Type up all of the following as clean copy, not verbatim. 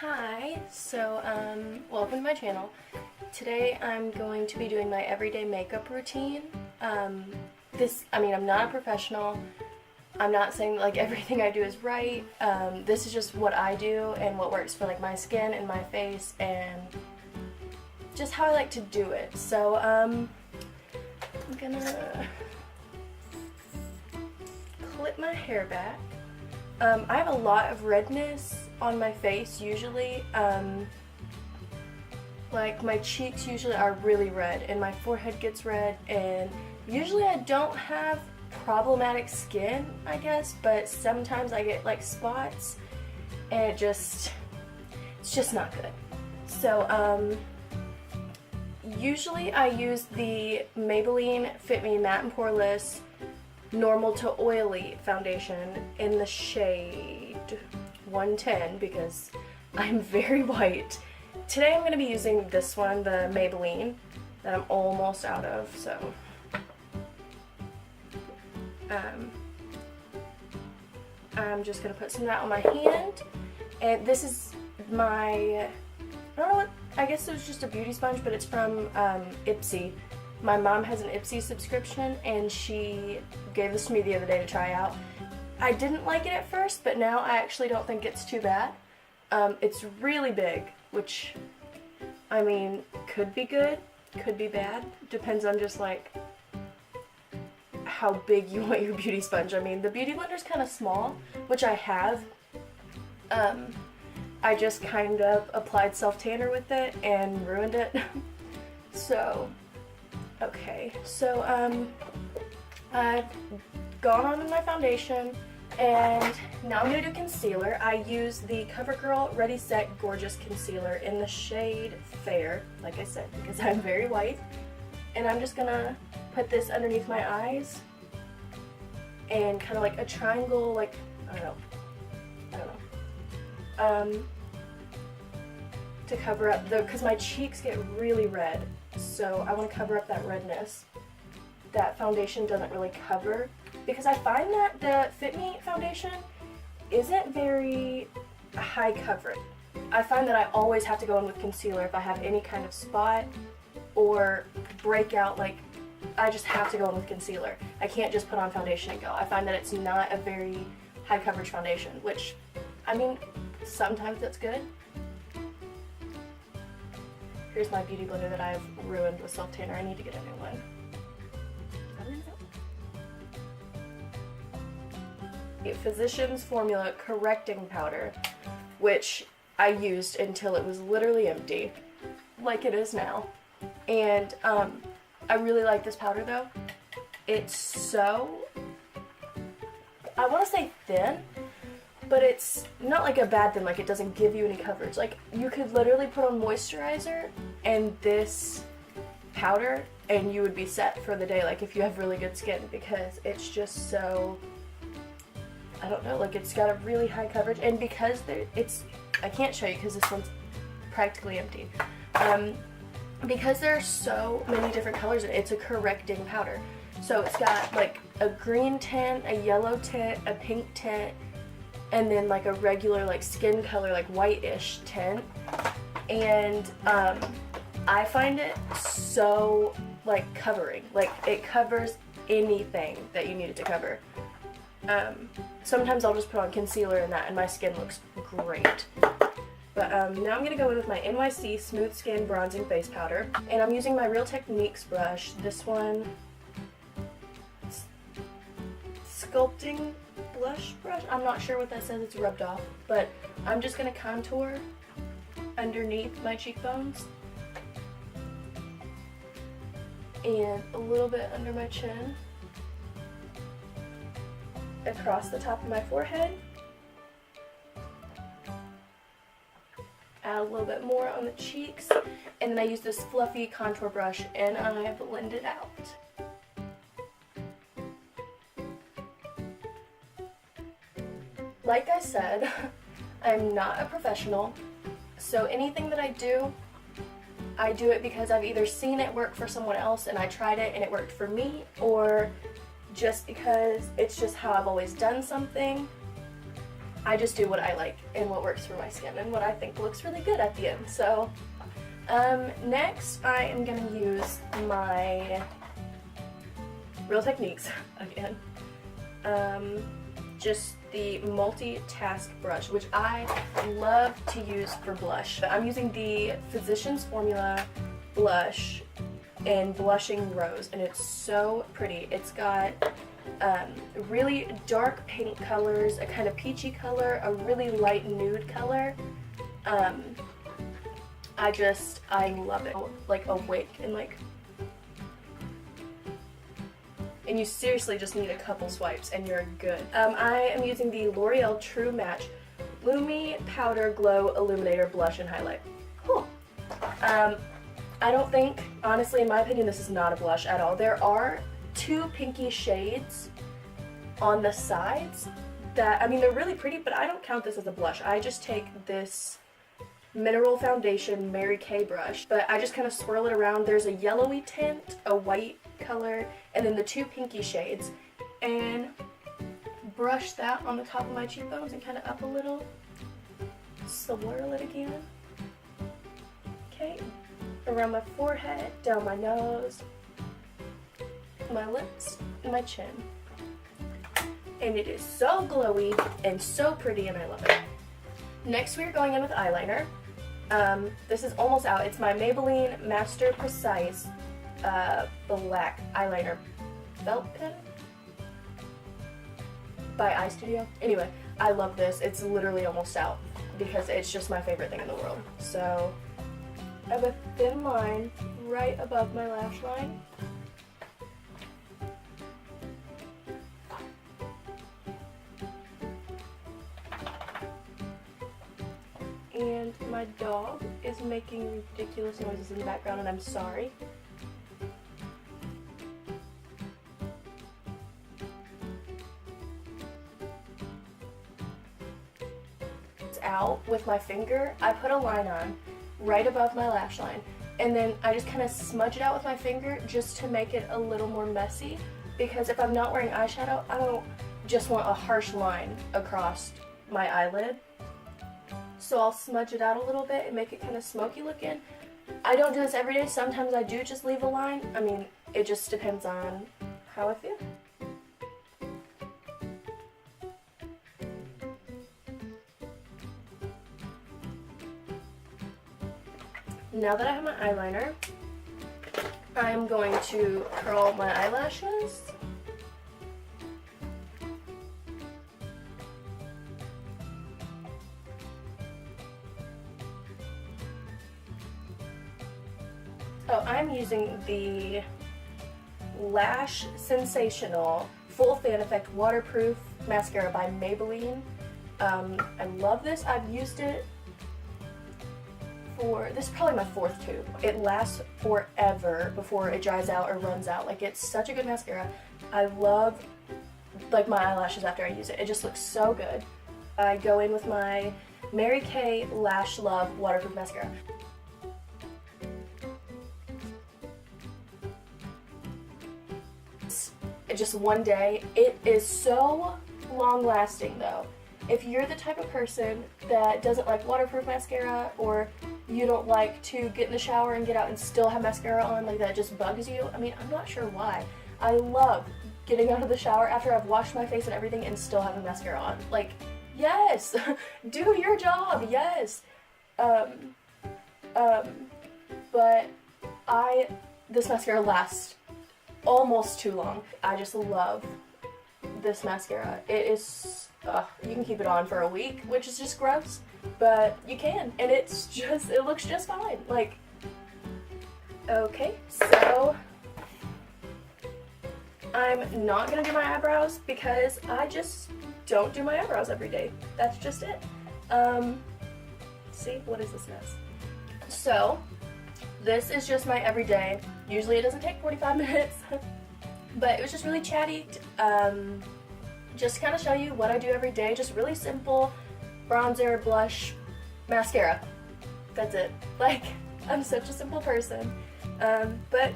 Hi, welcome to my channel. Today I'm going to be doing my everyday makeup routine. I'm not a professional. I'm not saying that, like, everything I do is right. This is just what I do and what works for, like, my skin and my face and just how I like to do it. So, I'm gonna clip my hair back. I have a lot of redness on my face usually. Like, my cheeks usually are really red and my forehead gets red, and usually I don't have problematic skin, I guess, but sometimes I get like spots and it's just not good. So usually I use the Maybelline Fit Me Matte and Poreless Normal to Oily foundation in the shade 110 because I'm very white. Today I'm going to be using this one, the Maybelline, that I'm almost out of, so I'm just going to put some of that on my hand. And this is my, I don't know what, I guess it was just a beauty sponge, but it's from Ipsy. My mom has an Ipsy subscription and she gave this to me the other day to try out. I didn't like it at first, but now I actually don't think it's too bad. It's really big, which, I mean, could be good, could be bad. Depends on just like how big you want your beauty sponge. I mean, the beauty blender's kind of small, which I have. I just kind of applied self-tanner with it and ruined it. So, okay, so I've gone on with my foundation and now I'm going to do concealer. I use the CoverGirl Ready Set Gorgeous Concealer in the shade Fair, like I said, because I'm very white. And I'm just going to put this underneath my eyes and kind of like a triangle, like, I don't know, to cover up because my cheeks get really red, so I want to cover up that redness that foundation doesn't really cover, because I find that the Fit Me foundation isn't very high coverage. I find that I always have to go in with concealer if I have any kind of spot or breakout, like I just have to go in with concealer. I can't just put on foundation and go. I find that it's not a very high coverage foundation, which, I mean, sometimes that's good. Here's my beauty blender that I've ruined with self-tanner. I need to get a new one. Physicians Formula Correcting Powder, which I used until it was literally empty, like it is now. And I really like this powder though. It's so, I want to say thin, but it's not like a bad thin, like it doesn't give you any coverage. Like, you could literally put on moisturizer and this powder and you would be set for the day, like if you have really good skin, because it's just so, I don't know, like it's got a really high coverage. And because I can't show you because this one's practically empty. Because there are so many different colors in it, it's a correcting powder. So it's got like a green tint, a yellow tint, a pink tint, and then like a regular like skin color, like whitish tint. And I find it so like covering, like it covers anything that you need it to cover. Sometimes I'll just put on concealer and that and my skin looks great. But now I'm going to go in with my NYC Smooth Skin Bronzing Face Powder. And I'm using my Real Techniques brush. This one, Sculpting Blush Brush. I'm not sure what that says, it's rubbed off. But I'm just going to contour underneath my cheekbones. And a little bit under my chin. Across the top of my forehead. Add a little bit more on the cheeks, and then I use this fluffy contour brush and I blend it out. Like I said, I'm not a professional, so anything that I do it because I've either seen it work for someone else and I tried it and it worked for me, or just because it's just how I've always done something. I just do what I like and what works for my skin and what I think looks really good at the end. So next I am going to use my Real Techniques again. Just the multitask brush, which I love to use for blush. I'm using the Physicians Formula blush in Blushing Rose, and it's so pretty. It's got really dark pink colors, a kind of peachy color, a really light nude color. I love it. Like awake and you seriously just need a couple swipes and you're good. I am using the L'Oreal True Match Lumi Powder Glow Illuminator Blush and Highlight. Cool. I don't think, honestly, in my opinion, this is not a blush at all. There are two pinky shades on the sides that, I mean, they're really pretty, but I don't count this as a blush. I just take this Mineral Foundation Mary Kay brush, but I just kind of swirl it around. There's a yellowy tint, a white color, and then the two pinky shades, and brush that on the top of my cheekbones and kind of up a little. Swirl it again. Okay, around my forehead, down my nose, my lips, and my chin. And it is so glowy and so pretty, and I love it. Next we are going in with eyeliner. This is almost out. It's my Maybelline Master Precise black eyeliner felt pen by Eye Studio. Anyway, I love this. It's literally almost out because it's just my favorite thing in the world. So I have a thin line right above my lash line. And my dog is making ridiculous noises in the background, and I'm sorry. It's out with my finger. I put a line on right above my lash line, and then I just kind of smudge it out with my finger just to make it a little more messy, because if I'm not wearing eyeshadow, I don't just want a harsh line across my eyelid. So I'll smudge it out a little bit and make it kind of smoky looking. I don't do this every day. Sometimes I do just leave a line. I mean, it just depends on how I feel. Now that I have my eyeliner, I'm going to curl my eyelashes. So I'm using the Lash Sensational Full Fan Effect Waterproof Mascara by Maybelline. I love this. I've used it for, this is probably my fourth tube. It lasts forever before it dries out or runs out. Like, it's such a good mascara. I love, like, my eyelashes after I use it. It just looks so good. I go in with my Mary Kay Lash Love Waterproof Mascara. Just one day. It is so long lasting though. If you're the type of person that doesn't like waterproof mascara, or you don't like to get in the shower and get out and still have mascara on, like that just bugs you. I mean, I'm not sure why. I love getting out of the shower after I've washed my face and everything and still having mascara on. Like, yes, do your job, yes. But this mascara lasts almost too long. I just love this mascara. It is, you can keep it on for a week, which is just gross, but you can, and it's just, it looks just fine. Like, okay, so I'm not gonna do my eyebrows because I just don't do my eyebrows every day. That's just it. See, what is this mess? So, this is just my everyday. Usually it doesn't take 45 minutes, but it was just really chatty. Just kind of show you what I do every day. Just really simple bronzer, blush, mascara. That's it. Like, I'm such a simple person. But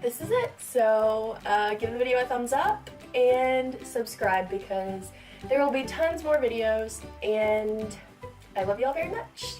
this is it. So give the video a thumbs up and subscribe, because There will be tons more videos, and I love y'all very much.